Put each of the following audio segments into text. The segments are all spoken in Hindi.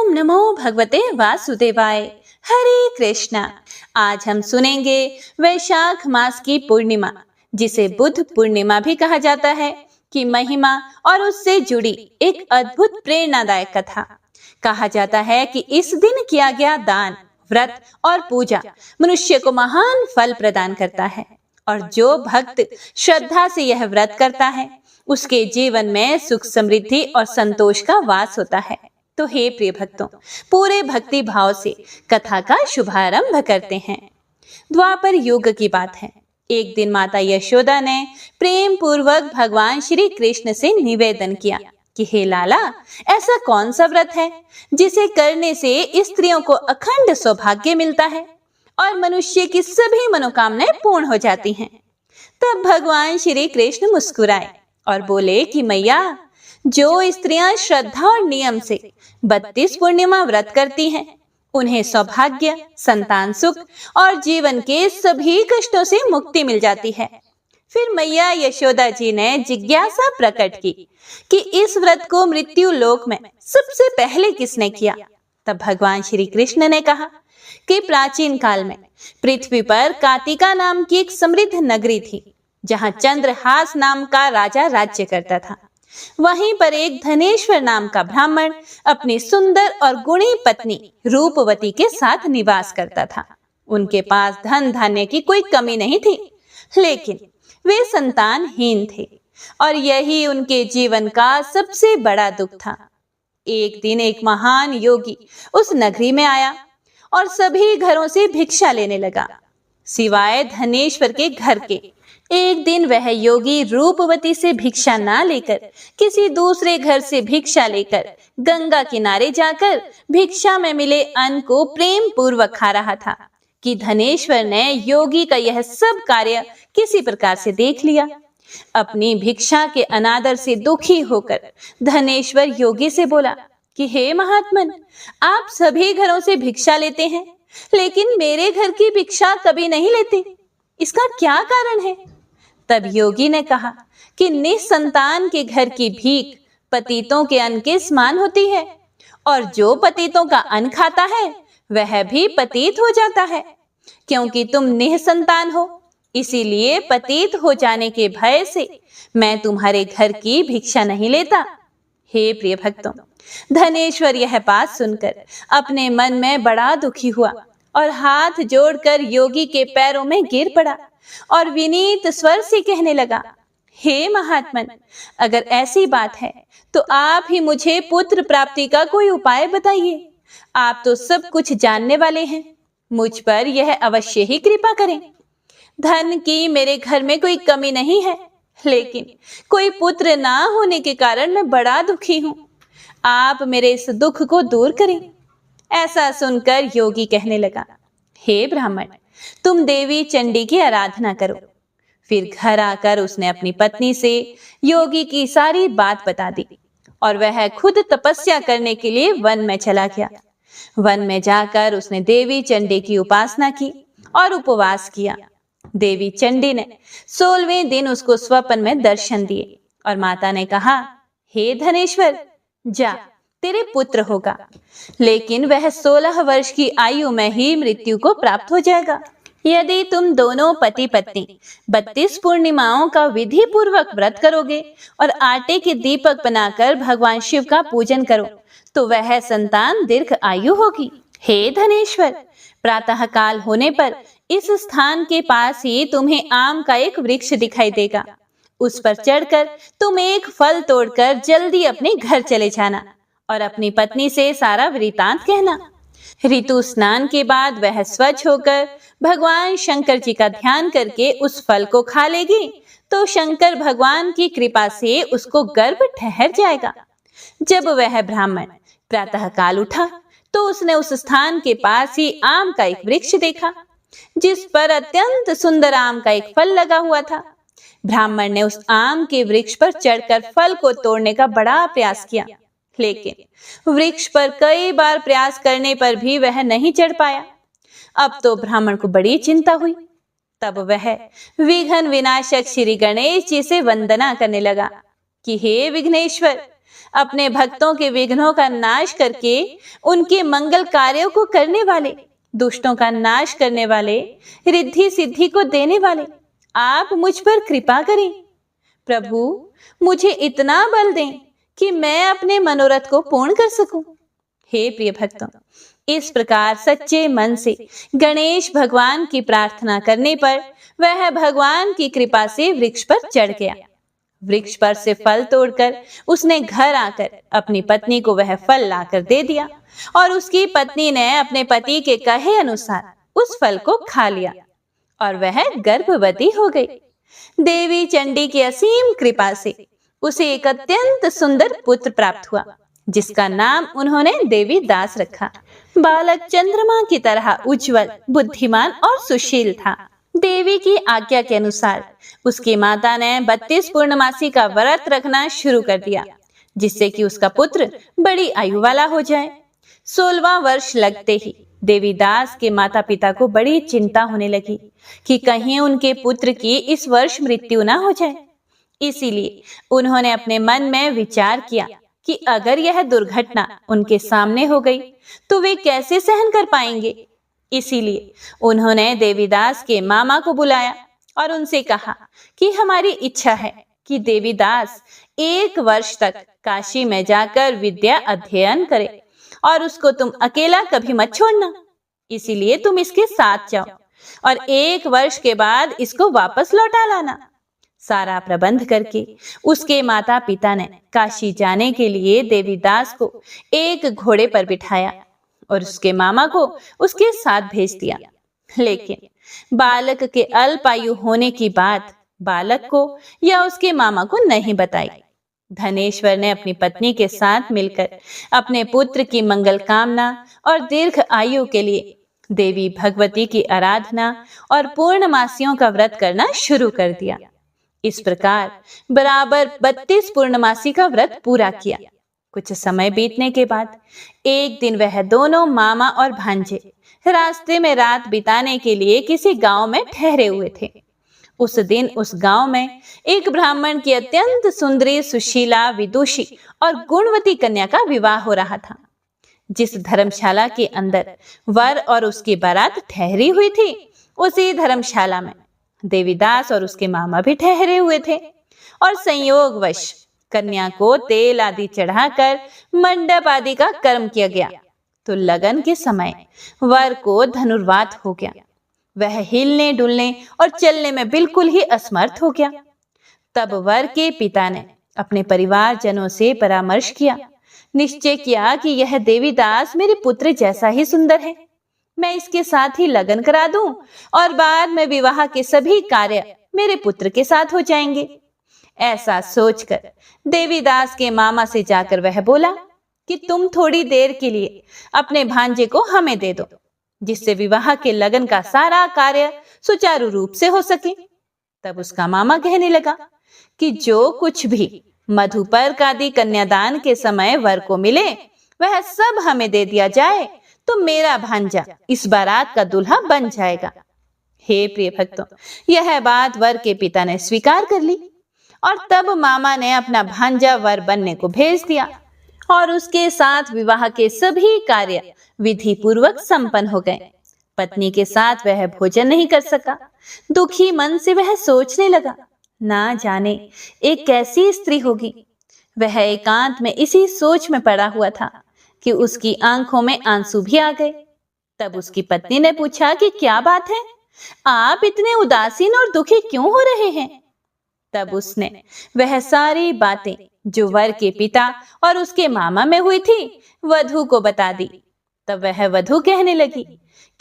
ओम नमो भगवते वासुदेवाय। हरे कृष्णा। आज हम सुनेंगे वैशाख मास की पूर्णिमा, जिसे बुद्ध पूर्णिमा भी कहा जाता है, की महिमा और उससे जुड़ी एक अद्भुत प्रेरणादायक कथा। कहा जाता है कि इस दिन किया गया दान, व्रत और पूजा मनुष्य को महान फल प्रदान करता है, और जो भक्त श्रद्धा से यह व्रत करता है उसके जीवन में सुख, समृद्धि और संतोष का वास होता है। तो हे प्रिय भक्तों, पूरे भक्ति भाव से कथा का शुभारंभ करते हैं। द्वापर युग की बात है। एक दिन माता यशोदा ने प्रेम पूर्वक भगवान श्री कृष्ण से निवेदन किया कि हे लाला, ऐसा कौन सा व्रत है जिसे करने से स्त्रियों को अखंड सौभाग्य मिलता है और मनुष्य की सभी मनोकामनाएं पूर्ण हो जाती हैं। तब भगवान श्री कृष्ण मुस्कुराए और बोले कि मैया, जो स्त्रियां श्रद्धा और नियम से 32 पूर्णिमा व्रत करती हैं, उन्हें सौभाग्य, संतान सुख और जीवन के सभी कष्टों से मुक्ति मिल जाती है। फिर मैया यशोदा जी ने जिज्ञासा प्रकट की कि इस व्रत को मृत्यु लोक में सबसे पहले किसने किया। तब भगवान श्री कृष्ण ने कहा कि प्राचीन काल में पृथ्वी पर कातिका नाम की एक समृद्ध नगरी थी, जहां चंद्रहास नाम का राजा राज्य करता था। वहीं पर एक धनेश्वर नाम का ब्राह्मण अपनी सुंदर और गुणी पत्नी रूपवती के साथ निवास करता था। उनके पास धन धान्य की कोई कमी नहीं थी, लेकिन वे संतानहीन थे और यही उनके जीवन का सबसे बड़ा दुख था। एक दिन एक महान योगी उस नगरी में आया और सभी घरों से भिक्षा लेने लगा, सिवाय धनेश्वर के घर के। एक दिन वह योगी रूपवती से भिक्षा ना लेकर किसी दूसरे घर से भिक्षा लेकर गंगा किनारे जाकर भिक्षा में मिले अन्न को प्रेम पूर्वक खा रहा था कि धनेश्वर ने योगी का यह सब कार्य किसी प्रकार से देख लिया। अपनी भिक्षा के अनादर से दुखी होकर धनेश्वर योगी से बोला कि हे महात्मन, आप सभी घरों से भिक्षा लेते हैं, लेकिन मेरे घर की भिक्षा कभी नहीं लेते, इसका क्या कारण है। तब योगी ने कहा कि निसंतान के घर की भीख पतितों के अन्न के समान होती है, और जो पतितों का अन्न खाता है वह भी पतित हो जाता है। क्योंकि तुम निसंतान हो, इसीलिए पतित हो जाने के भय से मैं तुम्हारे घर की भिक्षा नहीं लेता। हे प्रिय भक्तों, धनेश्वर यह बात सुनकर अपने मन में बड़ा दुखी हुआ और हाथ जोड़कर योगी के पैरों में गिर पड़ा और विनीत स्वर से कहने लगा, हे महात्मन, अगर ऐसी बात है तो आप ही मुझे पुत्र प्राप्ति का कोई उपाय बताइए। आप तो सब कुछ जानने वाले हैं, मुझ पर यह अवश्य ही कृपा करें। धन की मेरे घर में कोई कमी नहीं है, लेकिन कोई पुत्र ना होने के कारण मैं बड़ा दुखी हूँ। आप मेरे इस दुख को दूर करें। ऐसा सुनकर योगी कहने लगा, हे ब्राह्मण, तुम देवी चंडी की आराधना करो। फिर घर आकर उसने अपनी पत्नी से योगी की सारी बात बता दी और वह खुद तपस्या करने के लिए वन में चला गया। वन में जाकर उसने देवी चंडी की उपासना की और उपवास किया। देवी चंडी ने 16वें दिन उसको स्वप्न में दर्शन दिए और माता ने कहा, हे धनेश्वर, जा, तेरे पुत्र होगा, लेकिन वह 16 वर्ष की आयु में ही मृत्यु को प्राप्त हो जाएगा। यदि तुम दोनों पति पत्नी 32 पूर्णिमाओं का विधि पूर्वक व्रत करोगे और आटे के दीपक बनाकर भगवान शिव का पूजन करो, तो वह संतान दीर्घ आयु होगी। हे धनेश्वर, प्रातः काल होने पर इस स्थान के पास ही तुम्हें आम का एक वृक्ष दिखाई देगा। उस पर चढ़कर तुम एक फल तोड़कर जल्दी अपने घर चले जाना और अपनी पत्नी से सारा वृतांत कहना। ऋतु स्नान के बाद वह स्वच्छ होकर भगवान शंकर जी का ध्यान करके उस फल को खा लेगी, तो शंकर भगवान की कृपा से उसको गर्भ ठहर जाएगा। जब वह ब्राह्मण प्रातः काल उठा तो उसने उस स्थान के पास ही आम का एक वृक्ष देखा, जिस पर अत्यंत सुंदर आम का एक फल लगा हुआ था। ब्राह्मण ने उस आम के वृक्ष पर चढ़कर फल को तोड़ने का बड़ा प्रयास किया, लेकिन वृक्ष पर कई बार प्रयास करने पर भी वह नहीं चढ़ पाया। अब तो ब्राह्मण को बड़ी चिंता हुई। तब वह विघ्न विनाशक श्री गणेश जी से वंदना करने लगा कि हे विघ्नेश्वर, अपने भक्तों के विघ्नों का नाश करके उनके मंगल कार्यों को करने वाले, दुष्टों का नाश करने वाले, रिद्धि सिद्धि को देने वाले, आप मुझ पर कृपा करें। प्रभु, मुझे इतना बल दें कि मैं अपने मनोरथ को पूर्ण कर सकूं। हे प्रिय भक्तों, इस प्रकार सच्चे मन से गणेश भगवान की प्रार्थना करने पर वह भगवान की कृपा से वृक्ष पर चढ़ गया। वृक्ष पर से फल तोड़कर उसने घर आकर अपनी पत्नी को वह फल लाकर दे दिया और उसकी पत्नी ने अपने पति के कहे अनुसार उस फल को खा लिया और वह गर्भवती हो गई। देवी चंडी की असीम कृपा से उसे एक अत्यंत सुंदर पुत्र प्राप्त हुआ, जिसका नाम उन्होंने देवी दास रखा। बालक चंद्रमा की तरह उज्जवल, बुद्धिमान और सुशील था। देवी की आज्ञा के अनुसार उसकी माता ने 32 पूर्णमासी का व्रत रखना शुरू कर दिया, जिससे कि उसका पुत्र बड़ी आयु वाला हो जाए। 16वां वर्ष लगते ही देवीदास के माता पिता को बड़ी चिंता होने लगी कि कहीं उनके पुत्र की इस वर्ष मृत्यु ना हो जाए। इसीलिए उन्होंने अपने मन में विचार किया कि अगर यह दुर्घटना उनके सामने हो गई तो वे कैसे सहन कर पाएंगे। इसीलिए उन्होंने देवीदास के मामा को बुलाया और उनसे कहा कि हमारी इच्छा है कि देवीदास 1 वर्ष तक काशी में जाकर विद्या अध्ययन करे और उसको तुम अकेला कभी मत छोड़ना। इसीलिए तुम इसके साथ जाओ और 1 वर्ष के बाद इसको वापस लौटा लाना। सारा प्रबंध करके उसके माता पिता ने काशी जाने के लिए देवीदास को एक घोड़े पर बिठाया और उसके मामा को उसके साथ भेज दिया। लेकिन बालक के अल्पायु होने की बात बालक को या उसके मामा को नहीं बताई। धनेश्वर ने अपनी पत्नी के साथ मिलकर अपने पुत्र की मंगल कामना और दीर्घ आयु के लिए देवी भगवती की आराधना और पूर्णमासियों का व्रत करना शुरू कर दिया। इस प्रकार बराबर 32 पूर्णमासी का व्रत पूरा किया। कुछ समय बीतने के बाद एक दिन वह दोनों मामा और भांजे रास्ते में रात बिताने के लिए किसी गांव में ठहरे हुए थे। उस दिन उस गांव में एक ब्राह्मण की अत्यंत सुंदरी, सुशीला, विदुषी और गुणवती कन्या का विवाह हो रहा था। जिस धर्मशाला के अंदर वर और उसकी बारात ठहरी हुई थी, उसी धर्मशाला में देवीदास और उसके मामा भी ठहरे हुए थे और संयोगवश कन्या को तेल आदि चढ़ाकर मंडप आदि का कर्म किया गया तो लगन के समय वर को धनुर्वात हो गया। वह हिलने डुलने और चलने में बिल्कुल ही असमर्थ हो गया। तब वर के पिता ने अपने परिवारजनों से परामर्श किया, निश्चय किया कि यह देवीदास मेरे पुत्र जैसा ही सुंदर है, मैं इसके साथ ही लगन करा दूं और बाद में विवाह के सभी कार्य मेरे पुत्र के साथ हो जाएंगे। ऐसा सोचकर देवीदास के मामा से जाकर वह बोला कि तुम थोड़ी देर के लिए अपने भांजे को हमें दे दो, जिससे विवाह के लगन का सारा कार्य सुचारू रूप से हो सके। तब उसका मामा कहने लगा कि जो कुछ भी मधुपर्क आदि कन्यादान के समय वर को मिले वह सब हमें दे दिया जाए तो मेरा भांजा इस बारात का दूल्हा बन जाएगा। हे प्रिय भक्तों, यह बात वर के पिता ने स्वीकार कर ली और तब मामा ने अपना भांजा वर बनने को भेज दिया और उसके साथ विवाह के सभी कार्य विधि पूर्वक संपन्न हो गए। पत्नी के साथ वह भोजन नहीं कर सका। दुखी मन से वह सोचने लगा, ना जाने एक कैसी स्त्री होगी। वह एकांत में इसी सोच में पड़ा हुआ था कि उसकी आंखों में आंसू भी आ गए। तब उसकी पत्नी ने पूछा कि क्या बात है, आप इतने उदासीन और दुखी क्यों हो रहे हैं। तब उसने वह सारी बातें जो वर के पिता और उसके मामा में हुई थी वधू को बता दी। तब वह वधू कहने लगी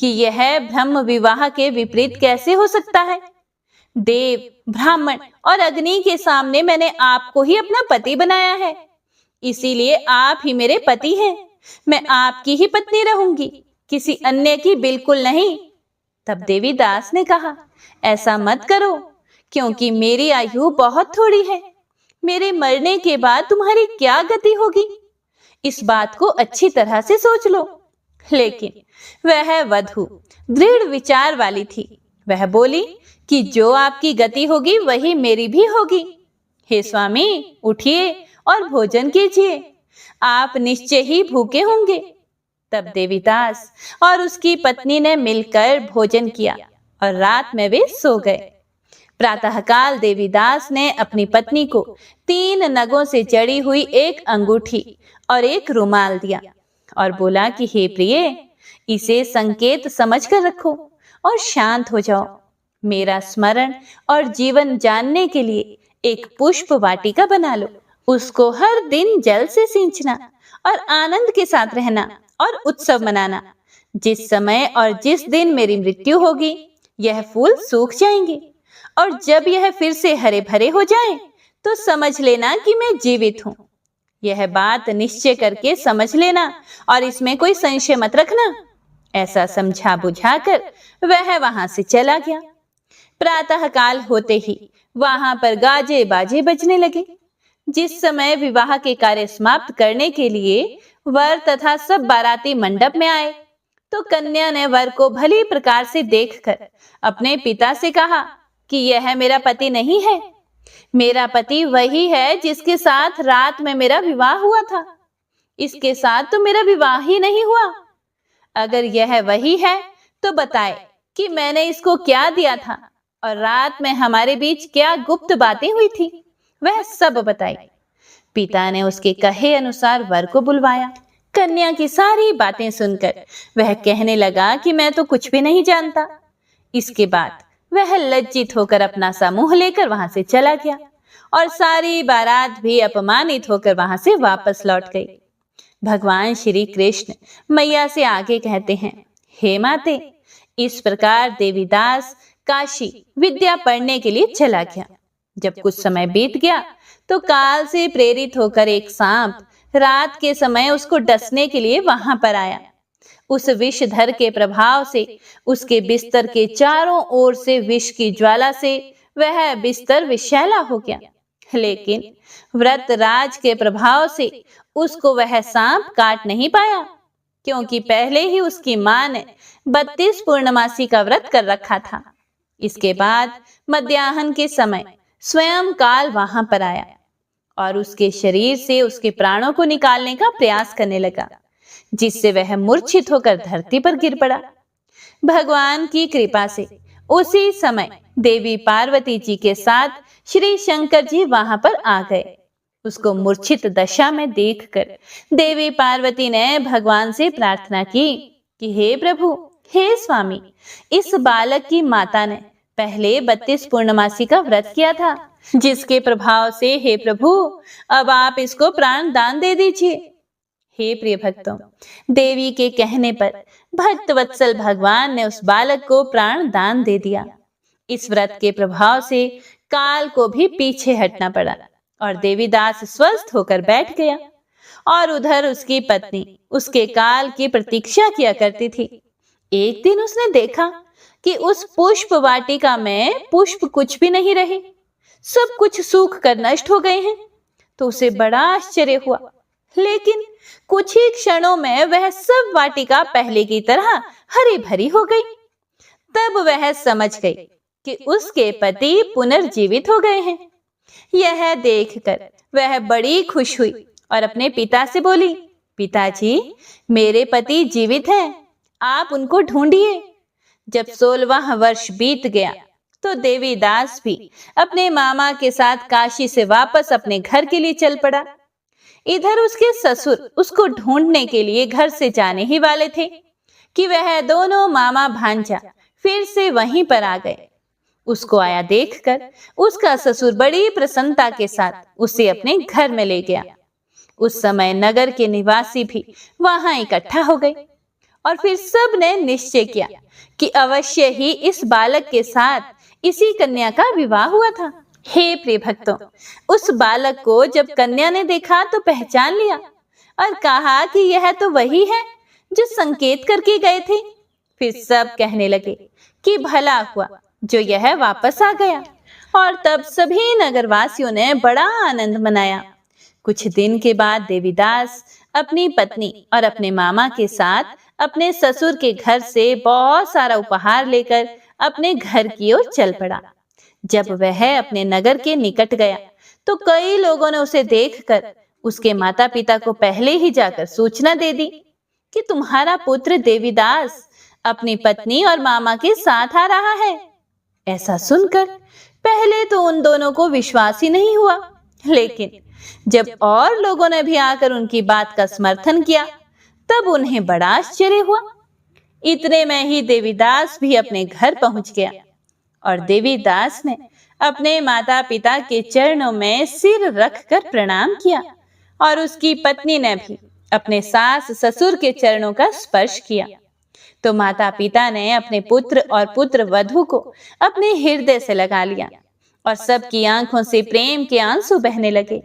कि यह ब्रह्म विवाह के विपरीत कैसे हो सकता है। देव, ब्राह्मण और अग्नि के सामने मैंने आपको ही अपना पति बनाया है, इसीलिए आप ही मेरे पति हैं। मैं आपकी ही पत्नी रहूंगी, किसी अन्य की बिल्कुल नहीं। तब देवीदास ने कहा, ऐसा मत करो, क्योंकि मेरी आयु बहुत थोड़ी है। मेरे मरने के बाद तुम्हारी क्या गति होगी, इस बात को अच्छी तरह से सोच लो। लेकिन वह वधू दृढ़ विचार वाली थी। वह बोली कि जो आपकी गति होगी वही मेरी भी होगी। हे स्वामी, उठिए और भोजन कीजिए, आप निश्चय ही भूखे होंगे। तब देवीदास और उसकी पत्नी ने मिलकर भोजन किया और रात में वे सो गए। प्रातःकाल देवीदास ने अपनी पत्नी को 3 नगों से जड़ी हुई एक अंगूठी और एक रुमाल दिया और बोला कि हे प्रिय, इसे संकेत समझकर रखो और शांत हो जाओ। मेरा स्मरण और जीवन जानने के लिए एक पुष्प वाटिका बना लो। उसको हर दिन जल से सींचना और आनंद के साथ रहना और उत्सव मनाना। जिस समय और जिस दिन मेरी मृत्यु होगी, यह फूल सूख जाएंगे और जब यह फिर से हरे भरे हो जाएं, तो समझ लेना कि मैं जीवित हूँ। यह बात निश्चय करके समझ लेना और इसमें कोई संशय मत रखना। ऐसा समझा बुझाकर वह वहां से चला गया। प्रातःकाल होते ही वहां पर गाजे बाजे बजने लगे। जिस समय विवाह के कार्य समाप्त करने के लिए वर तथा सब बाराती मंडप में आए, तो कन्या ने वर को भली प्रकार से देखकर अपने पिता से कहा कि यह मेरा पति नहीं है। मेरा पति वही है जिसके साथ रात में मेरा विवाह हुआ था। इसके साथ तो मेरा विवाह ही नहीं हुआ। अगर यह वही है तो बताए कि मैंने इसको क्या दिया था और रात में हमारे बीच क्या गुप्त बातें हुई थी, वह सब बताई। पिता ने उसके कहे अनुसार वर को बुलवाया। कन्या की सारी बातें सुनकर वह कहने लगा कि मैं तो कुछ भी नहीं जानता। इसके बाद वह लज्जित होकर अपना समूह लेकर वहां से चला गया और सारी बारात भी अपमानित होकर वहां से वापस लौट गई। भगवान श्री कृष्ण मैया से आगे कहते हैं, हे माते, इस प्रकार देवीदास काशी विद्या पढ़ने के लिए चला गया। जब कुछ समय बीत गया तो काल से प्रेरित होकर एक सांप रात के समय उसको डसने के लिए वहां पर आया। उस विषधर के प्रभाव से उसके बिस्तर के चारों ओर से विष की ज्वाला से वह बिस्तर विषैला हो गया। लेकिन व्रत राज के प्रभाव से उसको वह सांप काट नहीं पाया, क्योंकि पहले ही उसकी मां ने 32 पूर्णमासी का व्रत कर रखा था। इसके बाद मध्याह्न के समय स्वयं काल वहां पर आया और उसके शरीर से उसके प्राणों को निकालने का प्रयास करने लगा, जिससे वह मूर्छित होकर धरती पर गिर पड़ा। भगवान की कृपा से उसी समय देवी पार्वती जी के साथ श्री शंकर जी वहां पर आ गए। उसको मूर्छित दशा में देखकर देवी पार्वती ने भगवान से प्रार्थना की कि हे प्रभु, हे स्वामी, इस बालक की माता ने पहले 32 पूर्णमासी का व्रत किया था, जिसके प्रभाव से हे प्रभु अब आप इसको प्राण दान दे दीजिए। हे प्रिय भक्तों, देवी के कहने पर भक्त वत्सल भगवान ने उस बालक को प्राण दान दे दिया। इस व्रत के प्रभाव से काल को भी पीछे हटना पड़ा और देवीदास स्वस्थ होकर बैठ गया। और उधर उसकी पत्नी उसके काल की प्रतीक्षा किया करती थी। एक दिन उसने देखा कि उस पुष्प वाटिका में पुष्प कुछ भी नहीं रहे, सब कुछ सूख कर नष्ट हो गए हैं। तो उसे बड़ा आश्चर्य हुआ, लेकिन कुछ ही क्षणों में वह सब वाटिका पहले की तरह हरी भरी हो गई। तब वह समझ गई कि उसके पति पुनर्जीवित हो गए हैं। यह देखकर वह बड़ी खुश हुई और अपने पिता से बोली, पिताजी, मेरे पति जीवित हैं, आप उनको ढूंढिए। जब 16वां वर्ष बीत गया तो देवीदास भी अपने मामा के साथ काशी से वापस अपने घर के लिए चल पड़ा। इधर उसके ससुर उसको ढूंढने के लिए घर से जाने ही वाले थे कि वह दोनों मामा भांजा फिर से वहीं पर आ गए। उसको आया देखकर उसका ससुर बड़ी प्रसन्नता के साथ उसे अपने घर में ले गया। उस समय नगर के निवासी भी वहां इकट्ठा हो गए और फिर सब ने निश्चय किया कि अवश्य ही इस बालक के साथ इसी कन्या का विवाह हुआ था। हे प्रिय भक्तों, उस बालक को जब कन्या ने देखा तो पहचान लिया और कहा कि यह तो वही है जो संकेत करके गए थे। फिर सब कहने लगे कि भला हुआ जो यह वापस आ गया। और तब सभी नगरवासियों ने बड़ा आनंद मनाया। कुछ दिन के बाद देवीदास अपनी पत्नी और अपने मामा के साथ अपने ससुर के घर से बहुत सारा उपहार लेकर अपने घर की ओर चल पड़ा। जब वह अपने नगर के निकट गया तो कई लोगों ने उसे देखकर उसके माता पिता को पहले ही जाकर सूचना दे दी कि तुम्हारा पुत्र देवीदास अपनी पत्नी और मामा के साथ आ रहा है। ऐसा सुनकर पहले तो उन दोनों को विश्वास ही नहीं हुआ, लेकिन जब और लोगों ने भी आकर उनकी बात का समर्थन किया तब उन्हें बड़ा आश्चर्य हुआ। इतने में ही देवीदास भी अपने घर पहुंच गया और देवीदास ने अपने माता पिता के चरणों में सिर रखकर प्रणाम किया और उसकी पत्नी ने भी अपने सास ससुर के चरणों का स्पर्श किया। तो माता पिता ने अपने पुत्र और पुत्र वधू को अपने हृदय से लगा लिया और सबकी आंखों से प्रेम के आंसू बहने लगे।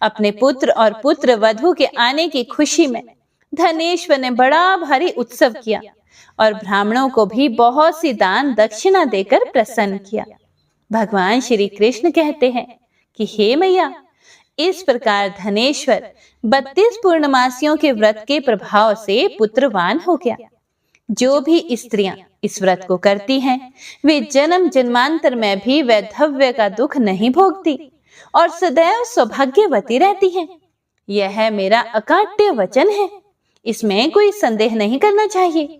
अपने पुत्र और पुत्र वधू के आने की खुशी में धनेश्वर ने बड़ा भारी उत्सव किया और ब्राह्मणों को भी बहुत सी दान दक्षिणा देकर प्रसन्न किया। भगवान श्री कृष्ण कहते हैं कि हे मैया, इस प्रकार धनेश्वर 32 पूर्णमासियों के व्रत के प्रभाव से पुत्रवान हो गया। जो भी स्त्रियां इस व्रत को करती हैं, वे जन्म जन्मांतर में भी वैधव्य का दुख नहीं भोगती और सदैव सौभाग्यवती रहती हैं। यह मेरा अकाट्य वचन है, इसमें कोई संदेह नहीं करना चाहिए।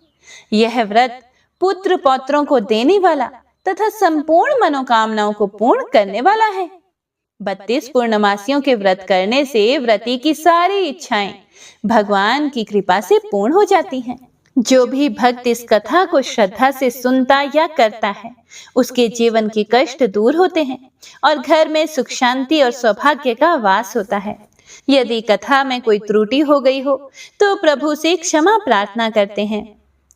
यह व्रत पुत्र पौत्रों को देने वाला तथा संपूर्ण मनोकामनाओं को पूर्ण करने वाला है। 32 पूर्णमासियों के व्रत करने से व्रती की सारी इच्छाएं भगवान की कृपा से पूर्ण हो जाती हैं। जो भी भक्त इस कथा को श्रद्धा से सुनता या करता है, उसके जीवन के कष्ट दूर होते हैं और घर में सुख शांति और सौभाग्य का वास होता है। यदि कथा में कोई त्रुटि हो गई हो तो प्रभु से क्षमा प्रार्थना करते हैं।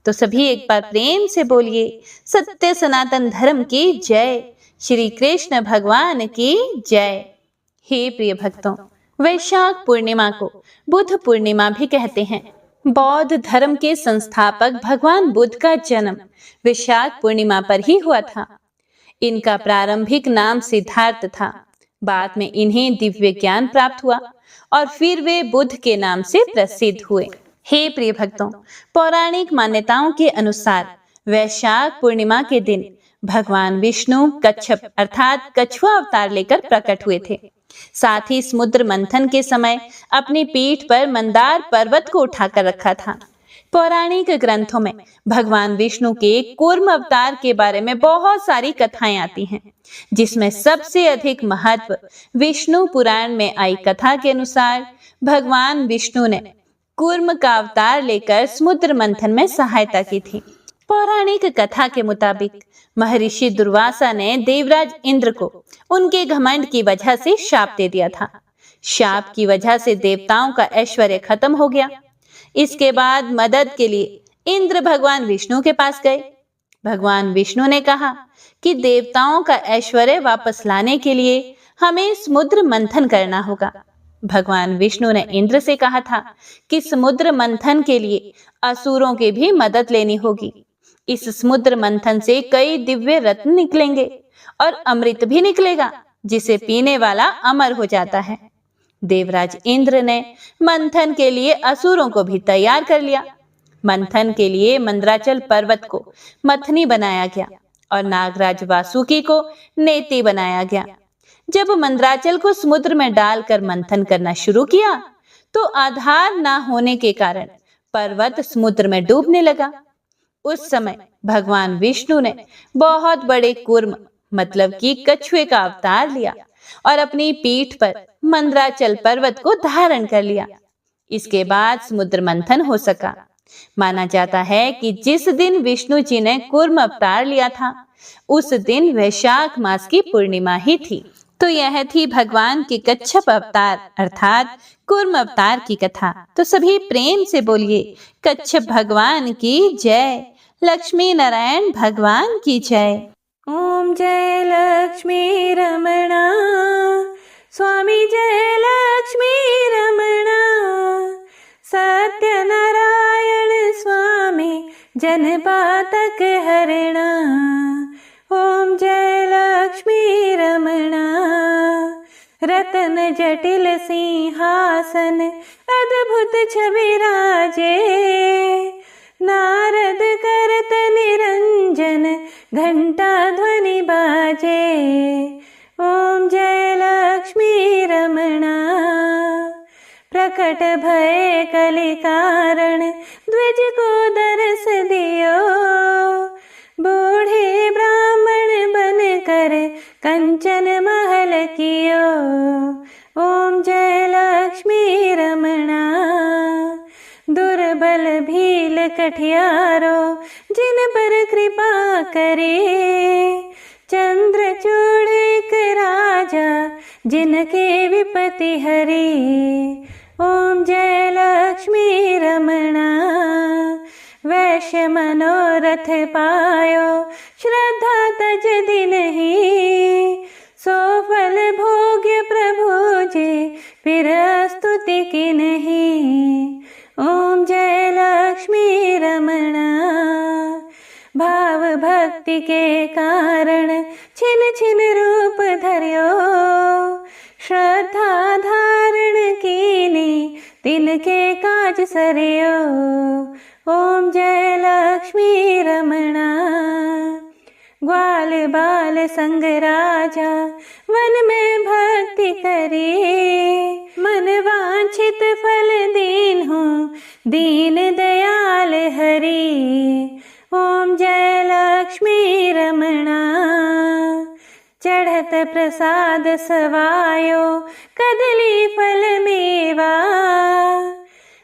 तो सभी एक बार प्रेम से बोलिए, सत्य सनातन धर्म की जय, श्री कृष्ण भगवान की जय। हे प्रिय भक्तों, वैशाख पूर्णिमा को बुद्ध पूर्णिमा भी कहते हैं। बौद्ध धर्म के संस्थापक भगवान बुद्ध का जन्म वैशाख पूर्णिमा पर ही हुआ था। इनका प्रारंभिक नाम सिद्धार्थ था। बाद में इन्हें दिव्य ज्ञान प्राप्त हुआ और फिर वे बुद्ध के नाम से प्रसिद्ध हुए। हे प्रिय भक्तों, पौराणिक मान्यताओं के अनुसार वैशाख पूर्णिमा के दिन भगवान विष्णु कच्छप अर्थात कछुआ अवतार लेकर प्रकट हुए थे। साथ ही समुद्र मंथन के समय अपनी पीठ पर मंदार पर्वत को उठाकर रखा था। पौराणिक ग्रंथों में भगवान विष्णु के कूर्म अवतार के बारे में बहुत सारी कथाएं आती हैं, जिसमें सबसे अधिक महत्व विष्णु पुराण में आई कथा के अनुसार भगवान विष्णु ने कूर्म का अवतार लेकर समुद्र मंथन में सहायता की थी। पौराणिक कथा के मुताबिक महर्षि दुर्वासा ने देवराज इंद्र को उनके घमंड की वजह से शाप दे दिया था। शाप की वजह से देवताओं का ऐश्वर्य खत्म हो गया। इसके बाद मदद के लिए इंद्र भगवान विष्णु के पास गए। भगवान विष्णु ने कहा कि देवताओं का ऐश्वर्य वापस लाने के लिए हमें समुद्र मंथन करना होगा। भगवान विष्णु ने इंद्र से कहा था कि समुद्र मंथन के लिए असुरों की भी मदद लेनी होगी। इस समुद्र मंथन से कई दिव्य रत्न निकलेंगे और अमृत भी निकलेगा, जिसे पीने वाला अमर हो जाता है। देवराज इंद्र ने मंथन के लिए असुरों को भी तैयार कर लिया। मंथन के लिए मंदराचल पर्वत को मथनी बनाया गया और नागराज वासुकी को नेति बनाया गया। जब मंदराचल को समुद्र में डालकर मंथन करना शुरू किया तो आधार न होने के कारण पर्वत समुद्र में डूबने लगा। उस समय भगवान विष्णु ने बहुत बड़े कूर्म मतलब कि कछुए का अवतार लिया और अपनी पीठ पर मंदराचल पर्वत को धारण कर लिया। इसके बाद समुद्र मंथन हो सका। माना जाता है कि जिस दिन विष्णु जी ने कूर्म अवतार लिया था, उस दिन वैशाख मास की पूर्णिमा ही थी। तो यह थी भगवान के कच्छप अवतार अर्थात कूर्म अवतार की कथा। तो सभी प्रेम से बोलिए, कच्छप भगवान की जय, लक्ष्मी नारायण भगवान की जय। ओम जय लक्ष्मी रमणा, स्वामी जय लक्ष्मी रमणा, सत्यनारायण स्वामी जनपातक हरणा। ओम जय लक्ष्मी रमणा, रतन जटिल सिंहासन अद्भुत छवि राजे, नारद करत निरंजन घंटा ध्वनि बाजे। ओम जय लक्ष्मी द्विज को दर्श दियो। बूढ़े ब्राह्मण बन कर कंचन महल कियो। ओम जय लक्ष्मी रमणा। दुर्बल भील कठियारो जिन पर कृपा करे। चंद्रचूड़ एक राजा जिनके विपत्ति हरे। ओम जय लक्ष्मी रमणा। वैश्य मनोरथ पायो श्रद्धा तज दिन ही। सो फल भोग्य प्रभु जी फिर स्तुति की नहीं। ओम जय लक्ष्मी रमणा। भाव भक्ति के कारण छिन छिन रूप धर्यो। श्रद्धा धारण कीनी तिनके काज सरयो। ओम जय लक्ष्मी रमणा। ग्वाल बाल संग राजा वन में भक्ति करे। मन वांछित फल दीन हूँ दीन दयाल हरि। ओम जय लक्ष्मी रमणा। चढ़त प्रसाद सवायो कदली फल मेवा।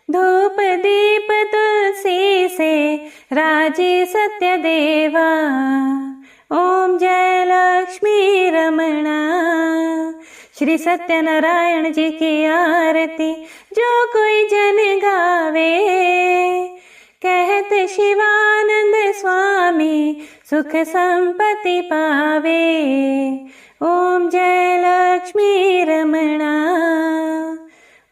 धूप दीप तुलसी से राजी सत्य देवा। ओम जय लक्ष्मी रमणा। श्री सत्यनारायण जी की आरती जो कोई जन गावे। कहत शिवानंद स्वामी सुख संपत्ति पावे। ओम जय लक्ष्मी रमणा।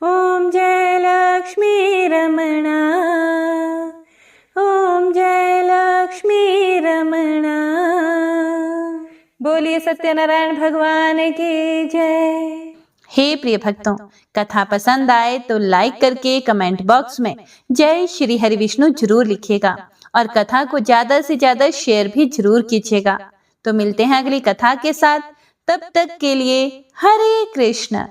ओम जय लक्ष्मी रमणा। ओम जय लक्ष्मी रमणा। बोलिए सत्यनारायण भगवान की जय। हे प्रिय भक्तों, कथा पसंद आए तो लाइक करके कमेंट बॉक्स में जय श्री हरि विष्णु जरूर लिखिएगा और कथा को ज्यादा से ज्यादा शेयर भी जरूर कीजिएगा। तो मिलते हैं अगली कथा के साथ, तब तक के लिए हरे कृष्ण।